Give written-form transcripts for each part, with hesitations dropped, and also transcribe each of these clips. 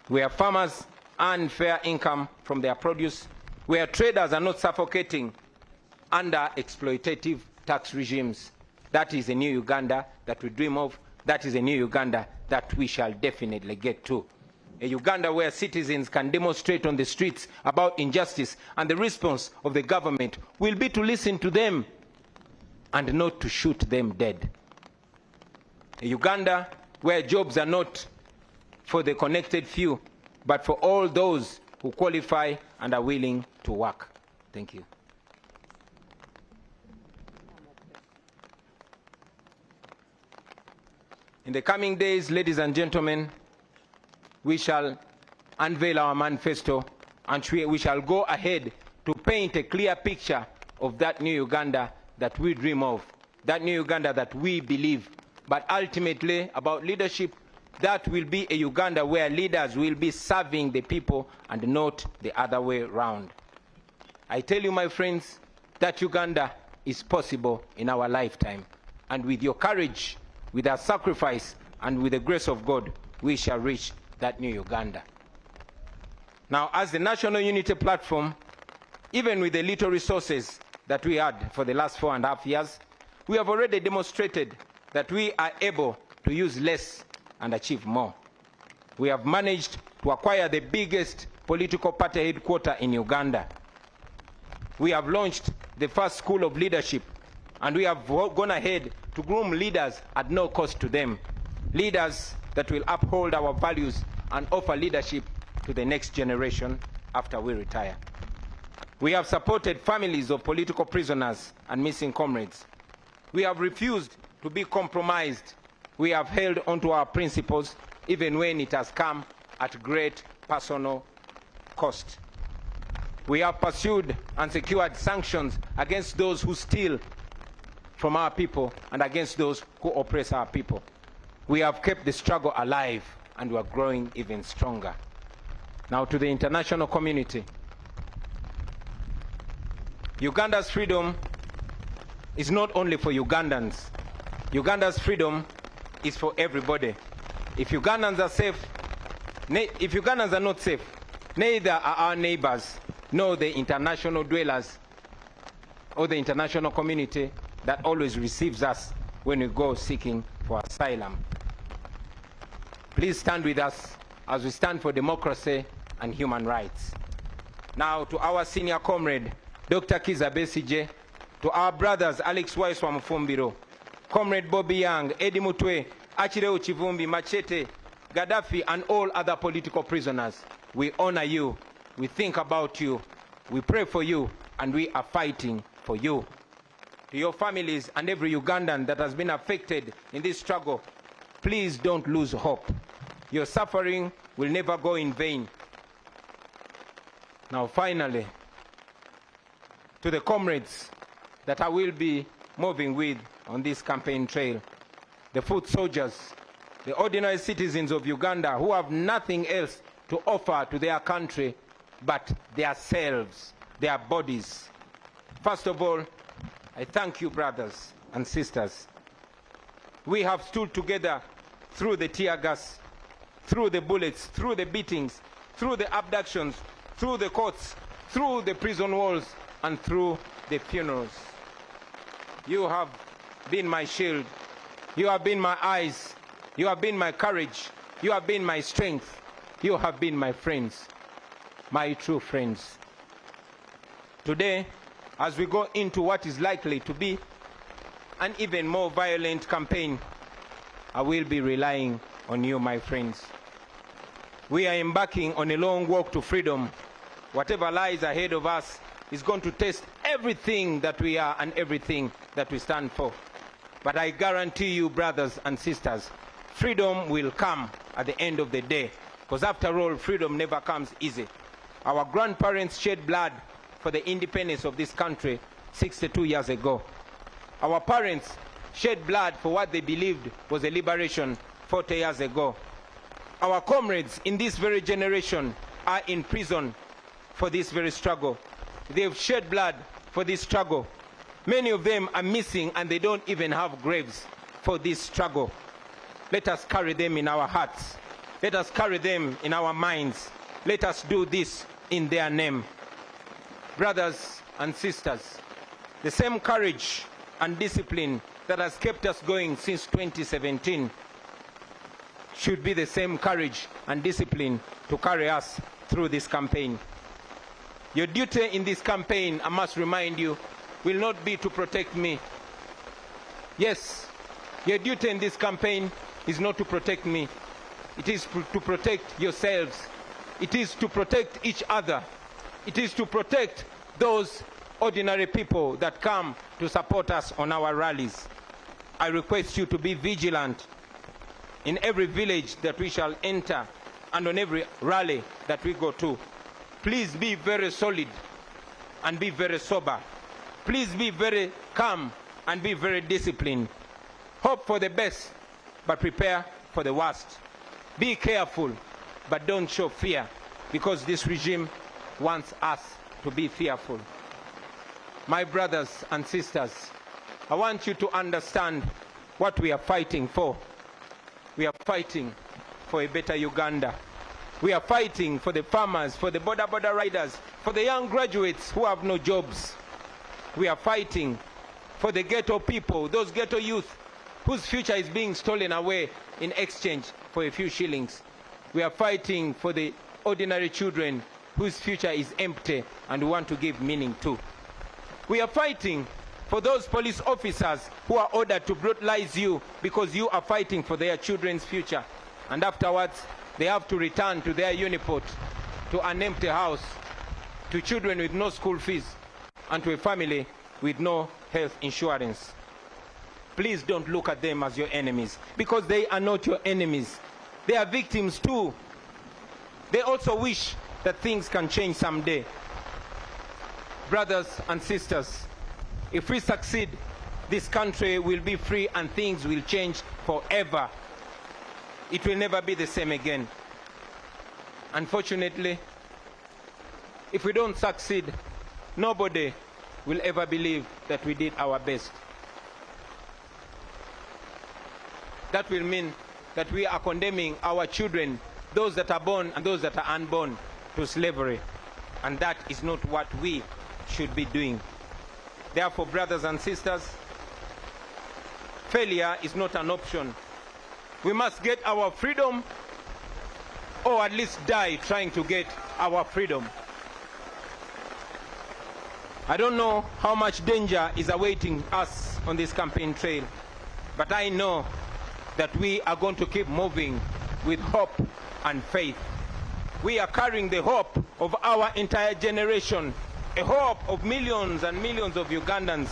where farmers earn fair income from their produce, where traders are not suffocating under exploitative tax regimes. That is a new Uganda that we dream of. That is a new Uganda that we shall definitely get to. A Uganda where citizens can demonstrate on the streets about injustice, and the response of the government will be to listen to them and not to shoot them dead. A Uganda where jobs are not for the connected few, but for all those who qualify and are willing to work. Thank you. In the coming days, ladies and gentlemen, we shall unveil our manifesto, and we shall go ahead to paint a clear picture of that new Uganda that we dream of, that new Uganda that we believe. But ultimately, about leadership, that will be a Uganda where leaders will be serving the people and not the other way around. I tell you, my friends, that Uganda is possible in our lifetime. And with your courage, with our sacrifice, and with the grace of God, we shall reach that new Uganda. Now, as the National Unity Platform, even with the little resources that we had for the last 4.5 years, we have already demonstrated that we are able to use less and achieve more. We have managed to acquire the biggest political party headquarters in Uganda. We have launched the first school of leadership, and we have gone ahead to groom leaders at no cost to them. Leaders that will uphold our values and offer leadership to the next generation after we retire. We have supported families of political prisoners and missing comrades. We have refused to be compromised. We have held onto our principles even when it has come at great personal cost. We have pursued and secured sanctions against those who steal from our people and against those who oppress our people. We have kept the struggle alive, and we are growing even stronger. Now, to the international community, Uganda's freedom is not only for Ugandans. Uganda's freedom is for everybody. If Ugandans are safe, if Ugandans are not safe, neither are our neighbors, nor the international dwellers or the international community that always receives us when we go seeking for asylum. Please stand with us as we stand for democracy and human rights. Now, to our senior comrade, Dr. Kizza Besigye, to our brothers Alex Waiswa Mufumbiro, Comrade Bobby Young, Eddie Mutwe, Achireu Chivumbi, Machete, Gaddafi, and all other political prisoners, we honor you, we think about you, we pray for you, and we are fighting for you. To your families and every Ugandan that has been affected in this struggle, please don't lose hope. Your suffering will never go in vain. Now, finally, to the comrades that I will be moving with on this campaign trail, the foot soldiers, the ordinary citizens of Uganda who have nothing else to offer to their country but their selves, their bodies. First of all, I thank you, brothers and sisters. We have stood together through the tear gas, through the bullets, through the beatings, through the abductions, through the courts, through the prison walls, and through the funerals. You have been my shield. You have been my eyes. You have been my courage. You have been my strength. You have been my friends, my true friends. Today, as we go into what is likely to be an even more violent campaign, I will be relying on you, my friends. We are embarking on a long walk to freedom. Whatever lies ahead of us is going to test everything that we are and everything that we stand for. But I guarantee you, brothers and sisters, freedom will come at the end of the day. Because after all, freedom never comes easy. Our grandparents shed blood for the independence of this country 62 years ago. Our parents shed blood for what they believed was a liberation 40 years ago. Our comrades in this very generation are in prison for this very struggle. They've shed blood for this struggle. Many of them are missing and they don't even have graves for this struggle. Let us carry them in our hearts. Let us carry them in our minds. Let us do this in their name. Brothers and sisters, the same courage and discipline that has kept us going since 2017 should be the same courage and discipline to carry us through this campaign. Your duty in this campaign, I must remind you, will not be to protect me. Yes, your duty in this campaign is not to protect me. It is to protect yourselves. It is to protect each other. It is to protect those ordinary people that come to support us on our rallies. I request you to be vigilant in every village that we shall enter and on every rally that we go to. Please be very solid and be very sober. Please be very calm and be very disciplined. Hope for the best, but prepare for the worst. Be careful, but don't show fear, because this regime wants us to be fearful. My brothers and sisters, I want you to understand what we are fighting for. We are fighting for a better Uganda. We are fighting for the farmers, for the border riders, for the young graduates who have no jobs. We are fighting for the ghetto people, those ghetto youth whose future is being stolen away in exchange for a few shillings. We are fighting for the ordinary children whose future is empty and we want to give meaning to. We are fighting for those police officers who are ordered to brutalize you because you are fighting for their children's future. And afterwards, they have to return to their uniport, to an empty house, to children with no school fees, and to a family with no health insurance. Please don't look at them as your enemies, because they are not your enemies. They are victims too. They also wish that things can change someday. Brothers and sisters, if we succeed, this country will be free and things will change forever. It will never be the same again. Unfortunately, if we don't succeed, nobody will ever believe that we did our best. That will mean that we are condemning our children, those that are born and those that are unborn, to slavery. And that is not what we should be doing. Therefore, brothers and sisters, failure is not an option. We must get our freedom, or at least die trying to get our freedom. I don't know how much danger is awaiting us on this campaign trail, but I know that we are going to keep moving with hope and faith. We are carrying the hope of our entire generation, a hope of millions and millions of Ugandans.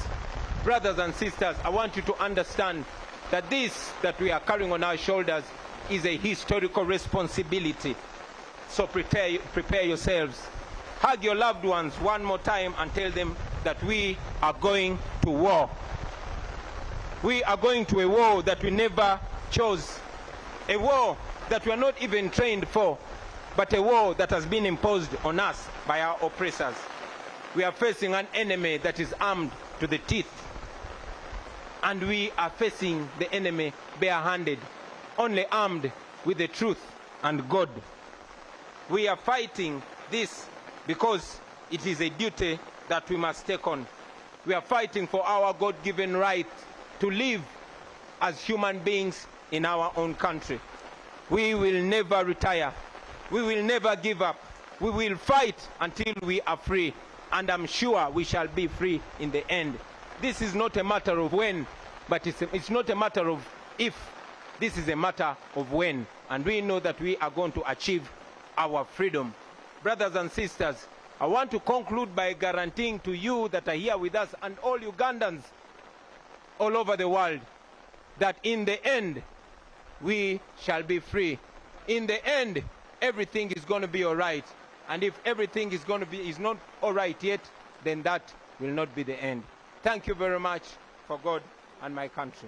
Brothers and sisters, I want you to understand that this that we are carrying on our shoulders is a historical responsibility. So prepare yourselves. Hug your loved ones one more time and tell them that we are going to war. We are going to a war that we never chose, a war that we are not even trained for, but a war that has been imposed on us by our oppressors. We are facing an enemy that is armed to the teeth, and we are facing the enemy barehanded, only armed with the truth and God. We are fighting this because it is a duty that we must take on. We are fighting for our God-given right to live as human beings in our own country. We will never retire. We will never give up. We will fight until we are free, and I'm sure we shall be free in the end. This is not a matter of when, but it's not a matter of if. This is a matter of when, and we know that we are going to achieve our freedom. Brothers and sisters, I want to conclude by guaranteeing to you that are here with us and all Ugandans all over the world that in the end we shall be free. In the end, everything is going to be all right. And if everything is not all right yet, then that will not be the end. Thank you very much for God and my country.